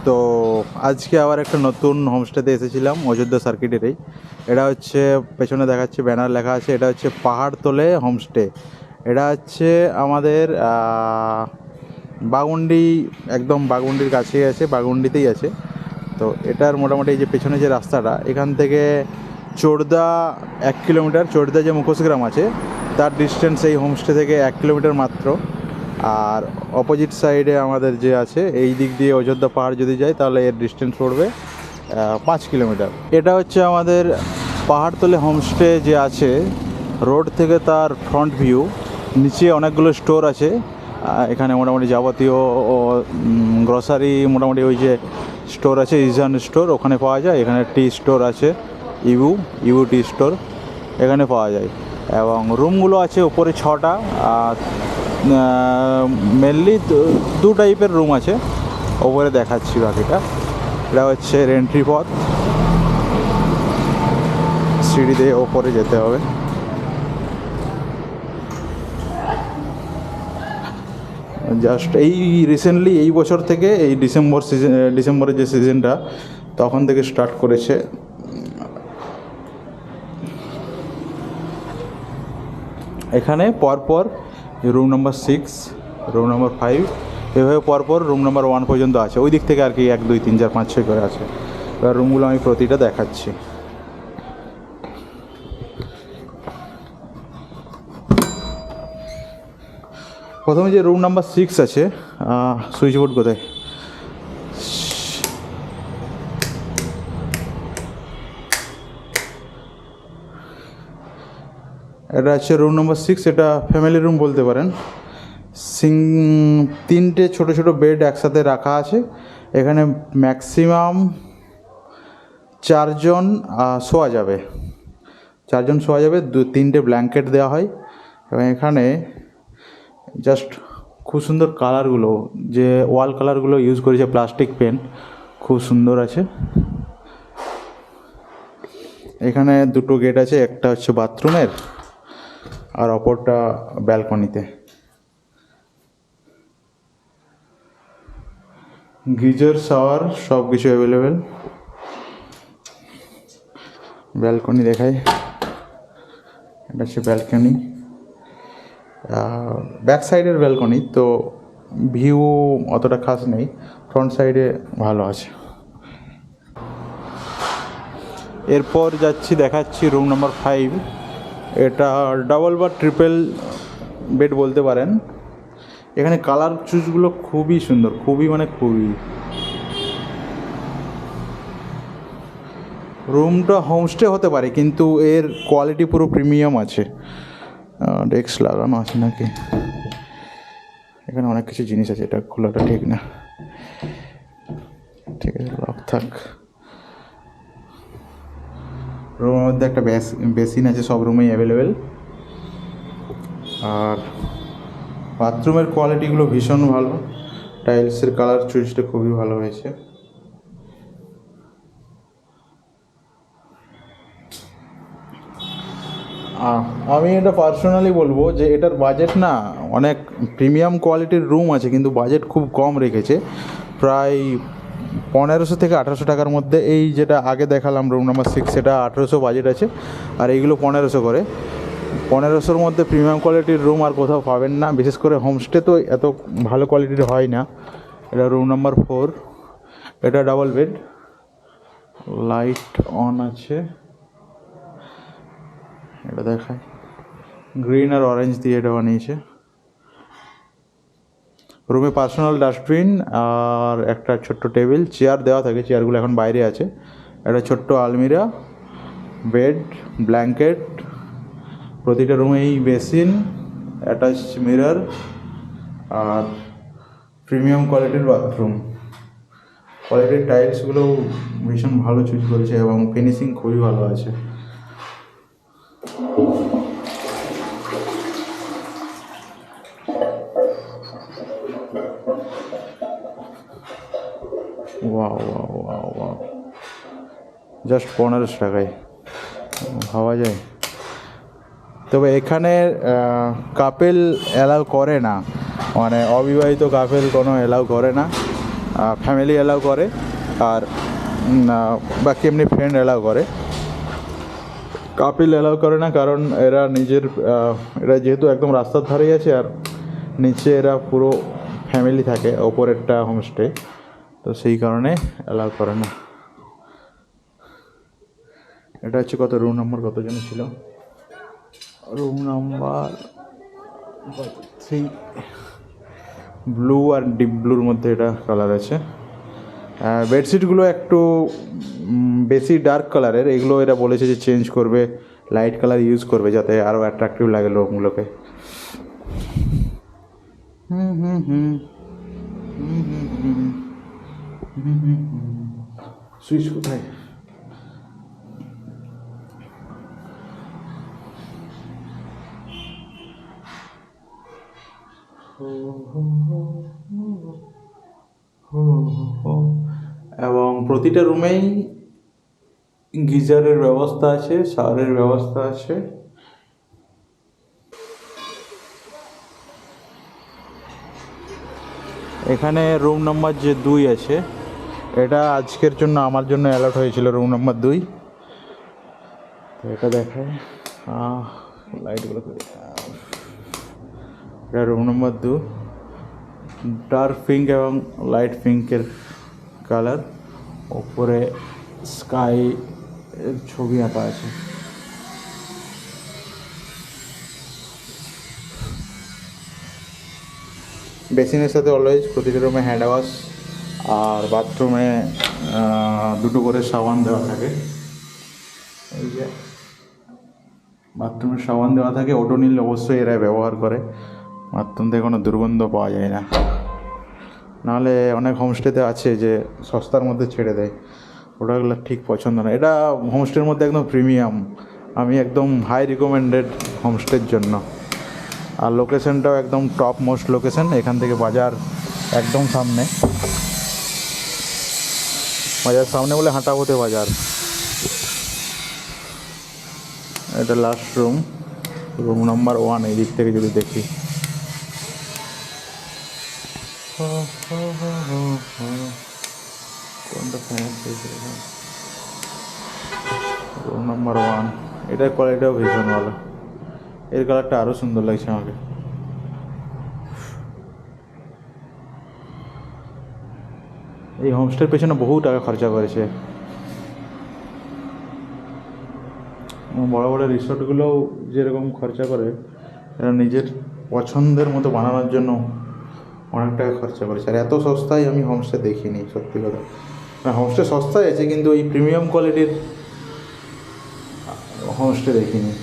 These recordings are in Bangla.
তো আজকে আবার একটা নতুন হোমস্টেতে এসেছিলাম অযোধ্যা সার্কিটেরই। এটা হচ্ছে পেছনে দেখাচ্ছে ব্যানার লেখা আছে, এটা হচ্ছে পাহাড়তলে হোমস্টে। এটা হচ্ছে আমাদের বাগুন্ডি, একদম বাগুন্ডির কাছেই আছে, বাগুন্ডিতেই আছে। তো এটার মোটামুটি এই যে পেছনে যে রাস্তাটা, এখান থেকে চোরদা 1 কিলোমিটার, চোরদা যে মুখোশগ্রাম আছে তার ডিস্টেন্স এই হোমস্টে থেকে 1 কিলোমিটার মাত্র। আর অপোজিট সাইডে আমাদের যে আছে, এই দিক দিয়ে অযোধ্যা পাহাড় যদি যায় তাহলে এর ডিস্টেন্স পড়বে 5 কিলোমিটার। এটা হচ্ছে আমাদের পাহাড়তলে হোমস্টে যে আছে, রোড থেকে তার ফ্রন্ট ভিউ। নিচে অনেকগুলো স্টোর আছে, এখানে মোটামুটি যাবতীয় গ্রসারি, মোটামুটি ওই যে স্টোর আছে ইজান স্টোর, ওখানে পাওয়া যায়। এখানে টি স্টোর আছে, ইউ টি স্টোর, এখানে পাওয়া যায়। এবং রুমগুলো আছে উপরে 6টা, আর মেনলি 2 টাইপের রুম আছে। ওপরে দেখাচ্ছি বাকিটা। এটা হচ্ছে এন্ট্রি পথ, সিঁড়ি দিয়ে ওপরে যেতে হবে। জাস্ট এই রিসেন্টলি এই বছর থেকে, এই ডিসেম্বরের যে সিজনটা, তখন থেকে স্টার্ট করেছে। এখানে পরপর রুম নাম্বার 6, রুম নাম্বার 5, এভাবে পরপর রুম নাম্বার 1 পর্যন্ত আছে। ওই দিক থেকে আর কি 1 2 3 4 5 6 করে আছে। এবার রুমগুলো আমি প্রতিটা দেখাচ্ছি। প্রথমে যে রুম নাম্বার 6 আছে, সুইচ বোর্ড কোথায়? এটা হচ্ছে রুম নাম্বার 6। এটা ফ্যামিলি রুম বলতে পারেন। 3টে ছোট ছোট বেড একসাথে রাখা আছে। এখানে ম্যাক্সিমাম 4 জন শোয়া যাবে। 4 জন শোয়া যাবে। 3টে ব্ল্যাঙ্কেট দেওয়া হয়। এবং এখানে জাস্ট খুব সুন্দর কালারগুলো, যে ওয়াল কালারগুলো ইউজ করেছে প্লাস্টিক পেন, খুব সুন্দর আছে। এখানে 2টো গেট আছে, একটা হচ্ছে বাথরুমের আর অপরটা ব্যালকনিতে। গিজার, শাওয়ার সব কিছু অ্যাভেলেবেল। ব্যালকনি দেখাই, এটা হচ্ছে ব্যালকনি, ব্যাক সাইডের ব্যালকনি, তো ভিউ অতটা খাস নেই। ফ্রন্ট সাইডে ভালো আছে। এরপর যাচ্ছি, দেখাচ্ছি রুম নাম্বার 5। এটা ডাবল বা ট্রিপল বেড বলতে পারেন। এখানে কালার চুজগুলো খুবই সুন্দর, খুবই মানে খুবই। রুমটা হোমস্টে হতে পারে কিন্তু এর কোয়ালিটি পুরো প্রিমিয়াম আছে। ডেস্ক লাগানো আছে নাকি? এখানে অনেক কিছু জিনিস আছে, এটা খোলাটা ঠিক না। ঠিক আছে, লক থাক। রুমের মধ্যে একটা বেসিন আছে, সব রুমেই অ্যাভেলেবেল। আর বাথরুমের কোয়ালিটিগুলো ভীষণ ভালো। টাইলসের কালার চুইসটা খুবই ভালো হয়েছে। আমি এটা পার্সোনালি বলবো যে এটার বাজেট না, অনেক প্রিমিয়াম কোয়ালিটির রুম আছে কিন্তু বাজেট খুব কম রেখেছে। প্রায় 1500 থেকে 1800 টাকার মধ্যে। এই যেটা আগে দেখালাম রুম নাম্বার 6, সেটা 1800 বাজেট আছে, আর এইগুলো 1500 করে। 1500-র মধ্যে প্রিমিয়াম কোয়ালিটির রুম আর কোথাও পাবেন না। বিশেষ করে হোমস্টে তো এত ভালো কোয়ালিটির হয় না। এটা রুম নাম্বার 4। এটা ডাবল বেড, লাইট অন আছে। এটা দেখায়, গ্রিন আর অরেঞ্জ দিয়ে এটা বানিয়েছে। রুমে পার্সোনাল ডাস্টবিন আর একটা ছোট্ট টেবিল, চেয়ার দেওয়া থাকে, চেয়ারগুলো এখন বাইরে আছে। একটা ছোট্ট আলমিরা, বেড, ব্ল্যাঙ্কেট, প্রতিটা রুমেই বেসিন, অ্যাটাচ মিরর, আর প্রিমিয়াম কোয়ালিটির বাথরুম। কোয়ালিটির টাইলসগুলো ভীষণ ভালো চুজ করেছে এবং ফিনিশিং খুবই ভালো আছে। Wow wow wow wow, just 1500 টাকায় ভাবা যায়। তবে এখানে কাপেল অ্যালাউ করে না, মানে অবিবাহিত কাপেল কোনো অ্যালাউ করে না। ফ্যামিলি অ্যালাউ করে, আর বাকি এমনি ফ্রেন্ড অ্যালাউ করে। কাপিল অ্যালাউ করে না, কারণ এরা এরা যেহেতু একদম রাস্তার ধারেই আছে, আর নিচে এরা পুরো ফ্যামিলি থাকে, ওপরেরটা হোমস্টে, তো সেই কারণে অ্যালাউ করে না। এটা হচ্ছে কত রুম নাম্বার কতজন ছিল, রুম নাম্বার 3, ব্লু আর ডিপ ব্লুর মধ্যে এটা কালার আছে। বেডশিটগুলো একটু বেশি ডার্ক কালারের, এগুলো এরা বলেছে যে চেঞ্জ করবে, লাইট কালার ইউজ করবে যাতে আরও অ্যাট্রাকটিভ লাগে রুমগুলোকে। সুইচ কোথায়? এবং প্রতিটা রুমেই গিজারের ব্যবস্থা আছে, শাওয়ারের ব্যবস্থা আছে। এখানে রুম নাম্বার যে 2 আছে, এটা আজকের জন্য আমার জন্য অ্যালার্ট হয়েছিল, রুম নাম্বার 2। তো এটা দেখায় লাইটগুলো, এটা রুম নাম্বার 2, ডার্ক পিঙ্ক এবং লাইট পিঙ্কের কালার, ওপরে স্কাই এর ছবি আঁকা আছে। বেসিনের সাথে অলওয়েজ প্রতিটা রুমে হ্যান্ড ওয়াশ, আর বাথরুমে 2টো করে সাবান দেওয়া থাকে। এই যে বাথরুমে সাবান দেওয়া থাকে, ওডোনিল অবশ্যই এরা ব্যবহার করে, বাথরুম থেকে কোনো দুর্গন্ধ পাওয়া যায় না। নাহলে অনেক হোমস্টেতে আছে যে সস্তার মধ্যে ছেড়ে দেয়, ওটাগুলো ঠিক পছন্দ না। এটা হোমস্টের মধ্যে একদম প্রিমিয়াম, আমি একদম হাই রিকমেন্ডেড হোমস্টের জন্য। আর লোকেশনটাও একদম টপ মোস্ট লোকেশন, এখান থেকে বাজার একদম সামনে, বাজার সামনে বলে হাঁটা হতে বাজার। এটা লাস্ট রুম, রুম নাম্বার 1 এই দিক থেকে যদি দেখি। কোনটা রুম নাম্বার 1, এটার কোয়ালিটিও ভীষণ ভালো, এর কালারটা আরও সুন্দর লাগছে আমাকে। এই হোমস্টের পেছনে বহু টাকা খরচা করেছে। বড় বড় রিসোর্টগুলোও যেরকম খরচা করে, এরা নিজের পছন্দের মতো বানানোর জন্য অনেক টাকা খরচা করেছে। আর এত সস্তায় আমি হোমস্টে দেখিনি, সত্যি কথা। হোমস্টে সস্তায় আছে, কিন্তু এই প্রিমিয়াম কোয়ালিটির হোমস্টে দেখিনি।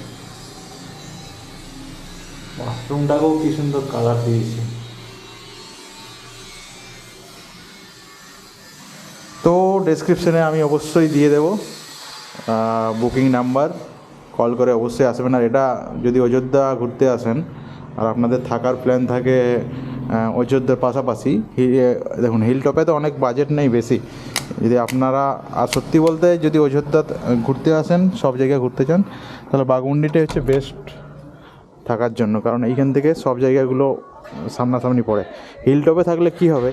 বাথরুমটাকেও কি সুন্দর কালার দিয়েছে। তো ডেসক্রিপশনে আমি অবশ্যই দিয়ে দেবো বুকিং নাম্বার, কল করে অবশ্যই আসবেন। আর এটা যদি অযোধ্যা ঘুরতে আসেন আর আপনাদের থাকার প্ল্যান থাকে অযোধ্যার পাশাপাশি, দেখুন হিলটপে তো অনেক বাজেট নেই বেশি, যদি আপনারা, আর সত্যি বলতে যদি অযোধ্যা ঘুরতে আসেন, সব জায়গায় ঘুরতে চান, তাহলে বাঘমুন্ডিটাই হচ্ছে বেস্ট থাকার জন্য, কারণ এইখান থেকে সব জায়গাগুলো সামনাসামনি পড়ে। হিলটপে থাকলে কি হবে,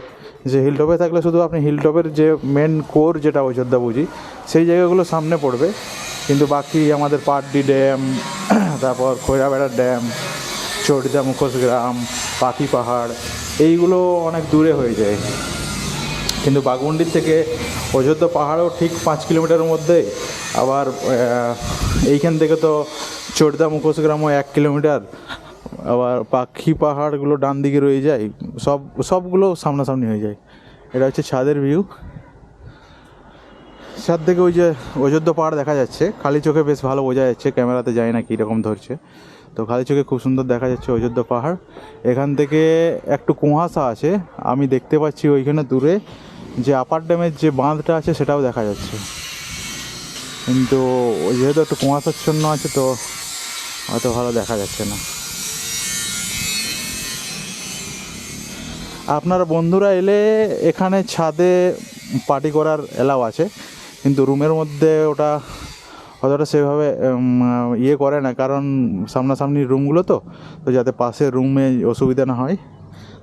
যে হিলটপে থাকলে শুধু আপনি হিলটপের যে মেন কোর যেটা অযোধ্যা বুঝি, সেই জায়গাগুলো সামনে পড়বে, কিন্তু বাকি আমাদের পাটডি ড্যাম, তারপর খৈরাবেড়া ড্যাম, চড়িদা মুখোশগ্রাম, পাখি পাহাড়, এইগুলো অনেক দূরে হয়ে যায়। কিন্তু বাঘমুন্ডির থেকে অযোধ্যা পাহাড়ও ঠিক 5 কিলোমিটারের মধ্যে, আবার এইখান থেকে তো চড়িদা মুখোশগ্রামও 1 কিলোমিটার, আবার পাখি পাহাড়গুলো ডান দিকে রয়ে যায়, সবগুলো সামনাসামনি হয়ে যায়। এটা হচ্ছে ছাদের ভিউ, ছাদ থেকে ওই যে অযোধ্যা পাহাড় দেখা যাচ্ছে, খালি চোখে বেশ ভালো বোঝা যাচ্ছে, ক্যামেরাতে যায় না কীরকম ধরছে, তো খালি চোখে খুব সুন্দর দেখা যাচ্ছে অযোধ্যা পাহাড়। এখান থেকে একটু কুয়াশা আছে, আমি দেখতে পাচ্ছি ওইখানে দূরে যে আপার ড্যামের যে বাঁধটা আছে সেটাও দেখা যাচ্ছে, কিন্তু যেহেতু একটু কুয়াশাচ্ছন্ন আছে তো অত ভালো দেখা যাচ্ছে না। আপনার বন্ধুরা এলে এখানে ছাদে পার্টি করার এলাও আছে, কিন্তু রুমের মধ্যে ওটা অতটা সেভাবে ইয়ে করে না, কারণ সামনাসামনি রুমগুলো তো যাতে পাশের রুমে অসুবিধা না হয়,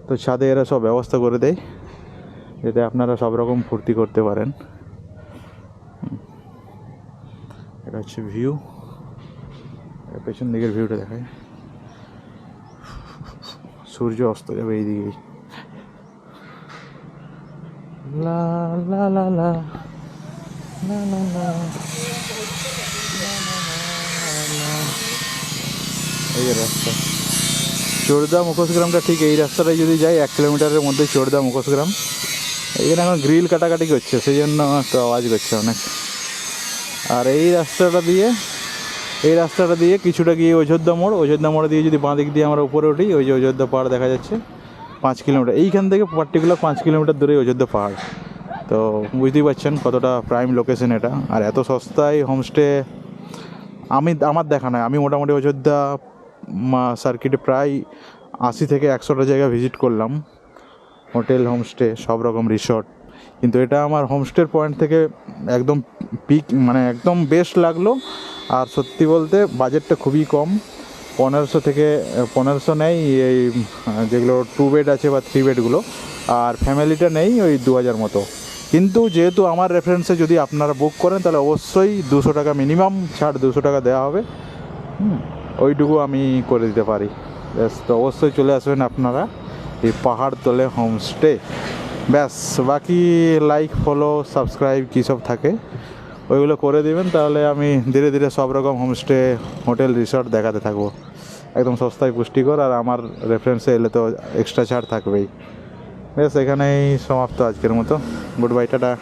তো ছাদে এরা সব ব্যবস্থা করে দেয়। যাতে আপনারা সব রকম ফুর্তি করতে পারেন। এটা হচ্ছে ভিউ, পেছন দিকের ভিউটা দেখায়, সূর্য অস্ত যাবে এইদিকেই। লা লা লা লা লা লা লা। এই যে রাস্তা চোরদা মুখোশগ্রামটা, ঠিক এই রাস্তাটায় যদি যাই 1 কিলোমিটারের মধ্যে চোরদা মুখোশগ্রাম। এখানে এখন গ্রিল কাটাকাটি করছে, সেই জন্য একটু আওয়াজ করছে অনেক। আর এই রাস্তাটা দিয়ে কিছুটা গিয়ে অযোধ্যা মোড় দিয়ে যদি বাঁ দিক দিয়ে আমরা উপরে উঠি, ওই যে অযোধ্যা পাহাড় দেখা যাচ্ছে 5 কিলোমিটার। এইখান থেকে পার্টিকুলার 5 কিলোমিটার দূরে অযোধ্যা পাহাড়। তো বুঝতেই পারছেন কতটা প্রাইম লোকেশন এটা। আর এত সস্তায় হোমস্টে আমার দেখা নয়। আমি মোটামুটি অযোধ্যা সার্কিটে প্রায় 80 থেকে 100টা জায়গা ভিজিট করলাম, হোটেল, হোমস্টে, সব রকম রিসর্ট। কিন্তু এটা আমার হোমস্টের পয়েন্ট থেকে একদম পিক, মানে একদম বেস্ট লাগলো। আর সত্যি বলতে বাজেটটা খুবই কম, 1500 নেই এই যেগুলো 2 বেড আছে বা 3 বেডগুলো, আর ফ্যামিলিটা নেই ওই 2000 মতো। কিন্তু যেহেতু আমার রেফারেন্সে যদি আপনারা বুক করেন তাহলে অবশ্যই 200 টাকা মিনিমাম ছাড়, 200 টাকা দেওয়া হবে। ওইটুকু আমি করে দিতে পারি। ব্যাস, তো অবশ্যই চলে আসবেন আপনারা এই পাহাড়তলে হোমস্টে। ব্যাস, বাকি লাইক, ফলো, সাবস্ক্রাইব কী সব থাকে ওইগুলো করে দেবেন, তাহলে আমি ধীরে ধীরে সব রকম হোমস্টে, হোটেল, রিসর্ট দেখাতে থাকবো একদম সস্তায় পুষ্টিকর। আর আমার রেফারেন্সে এলে তো এক্সট্রা ছাড় থাকবেই। ব্যাস, এখানেই সমাপ্ত আজকের মতো। Good bye, tata.